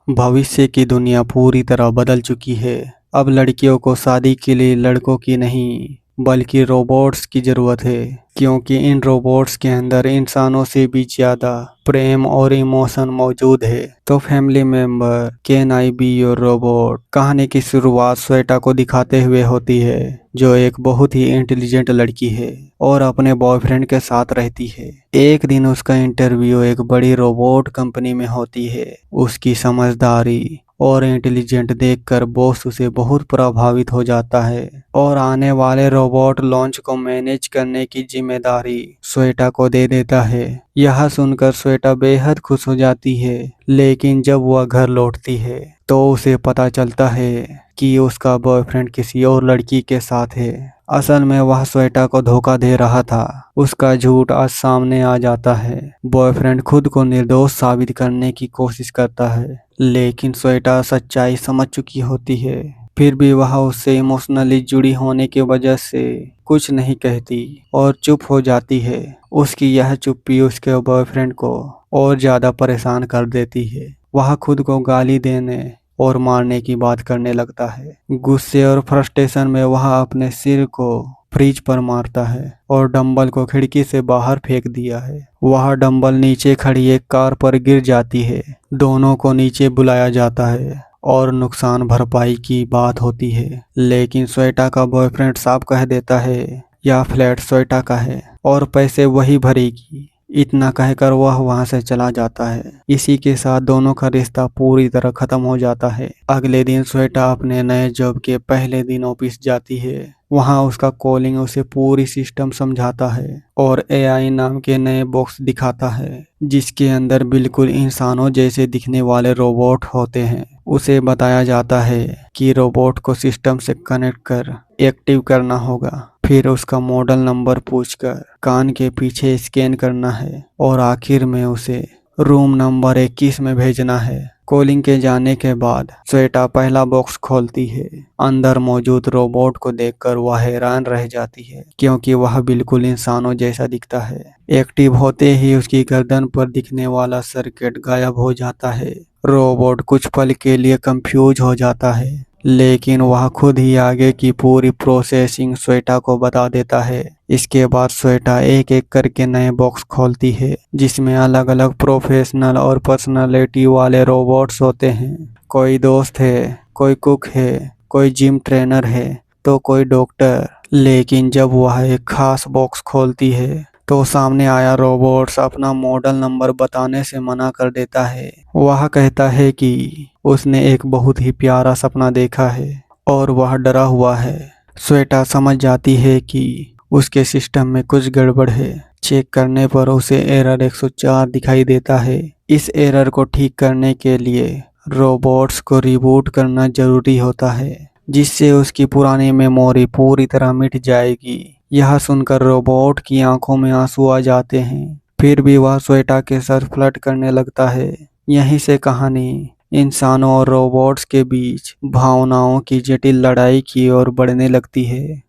भविष्य की दुनिया पूरी तरह बदल चुकी है। अब लड़कियों को शादी के लिए लड़कों की नहीं बल्कि रोबोट्स की जरूरत है, क्योंकि इन रोबोट्स के अंदर इंसानों से भी ज्यादा प्रेम और इमोशन मौजूद है। तो family member, can I be your robot कहानी की शुरुआत श्वेता को दिखाते हुए होती है, जो एक बहुत ही इंटेलिजेंट लड़की है और अपने बॉयफ्रेंड के साथ रहती है। एक दिन उसका इंटरव्यू एक बड़ी रोबोट कंपनी में होती है। उसकी समझदारी और इंटेलिजेंट देखकर बॉस उसे बहुत प्रभावित हो जाता है और आने वाले रोबोट लॉन्च को मैनेज करने की जिम्मेदारी श्वेता को दे देता है। यह सुनकर श्वेता बेहद खुश हो जाती है, लेकिन जब वह घर लौटती है तो उसे पता चलता है कि उसका बॉयफ्रेंड किसी और लड़की के साथ है। असल में वह श्वेता को धोखा दे रहा था। उसका झूठ आज सामने आ जाता है। बॉयफ्रेंड खुद को निर्दोष साबित करने की कोशिश करता है, लेकिन श्वेता सच्चाई समझ चुकी होती है। फिर भी वह उससे इमोशनली जुड़ी होने की वजह से कुछ नहीं कहती और चुप हो जाती है। उसकी यह चुप्पी उसके बॉयफ्रेंड को और ज्यादा परेशान कर देती है। वह खुद को गाली देने और मारने की बात करने लगता है। गुस्से और फ्रस्ट्रेशन में वह अपने सिर को फ्रिज पर मारता है और डंबल को खिड़की से बाहर फेंक दिया है। वह डंबल नीचे खड़ी एक कार पर गिर जाती है। दोनों को नीचे बुलाया जाता है और नुकसान भरपाई की बात होती है, लेकिन श्वेता का बॉयफ्रेंड साफ कह देता है यह फ्लैट श्वेता का है और पैसे वही भरेगी। इतना कहकर वह वहां से चला जाता है। इसी के साथ दोनों का रिश्ता पूरी तरह खत्म हो जाता है। अगले दिन श्वेता अपने नए जॉब के पहले दिन ऑफिस जाती है। वहां उसका कॉलिंग उसे पूरी सिस्टम समझाता है और एआई नाम के नए बॉक्स दिखाता है, जिसके अंदर बिल्कुल इंसानों जैसे दिखने वाले रोबोट होते हैं। उसे बताया जाता है कि रोबोट को सिस्टम से कनेक्ट कर एक्टिव करना होगा। फिर उसका मॉडल नंबर पूछकर कान के पीछे स्कैन करना है और आखिर में उसे रूम नंबर 21 में भेजना है। कॉलिंग के जाने के बाद श्वेता पहला बॉक्स खोलती है। अंदर मौजूद रोबोट को देखकर वह हैरान रह जाती है, क्योंकि वह बिल्कुल इंसानों जैसा दिखता है। एक्टिव होते ही उसकी गर्दन पर दिखने वाला सर्किट गायब हो जाता है। रोबोट कुछ पल के लिए कंफ्यूज हो जाता है, लेकिन वह खुद ही आगे की पूरी प्रोसेसिंग श्वेता को बता देता है। इसके बाद श्वेता एक एक करके नए बॉक्स खोलती है, जिसमें अलग अलग प्रोफेशनल और पर्सनालिटी वाले रोबोट्स होते हैं। कोई दोस्त है, कोई कुक है, कोई जिम ट्रेनर है, तो कोई डॉक्टर। लेकिन जब वह एक खास बॉक्स खोलती है तो सामने आया रोबोट्स अपना मॉडल नंबर बताने से मना कर देता है। वह कहता है कि उसने एक बहुत ही प्यारा सपना देखा है और वह डरा हुआ है। श्वेता समझ जाती है कि उसके सिस्टम में कुछ गड़बड़ है। चेक करने पर उसे एरर 104 दिखाई देता है। इस एरर को ठीक करने के लिए रोबोट्स को रिबूट करना जरूरी होता है, जिससे उसकी पुरानी मेमोरी पूरी तरह मिट जाएगी। यह सुनकर रोबोट की आंखों में आंसू आ जाते हैं। फिर भी वह श्वेता के साथ फ्लर्ट करने लगता है। यहीं से कहानी इंसानों और रोबोट्स के बीच भावनाओं की जटिल लड़ाई की ओर बढ़ने लगती है।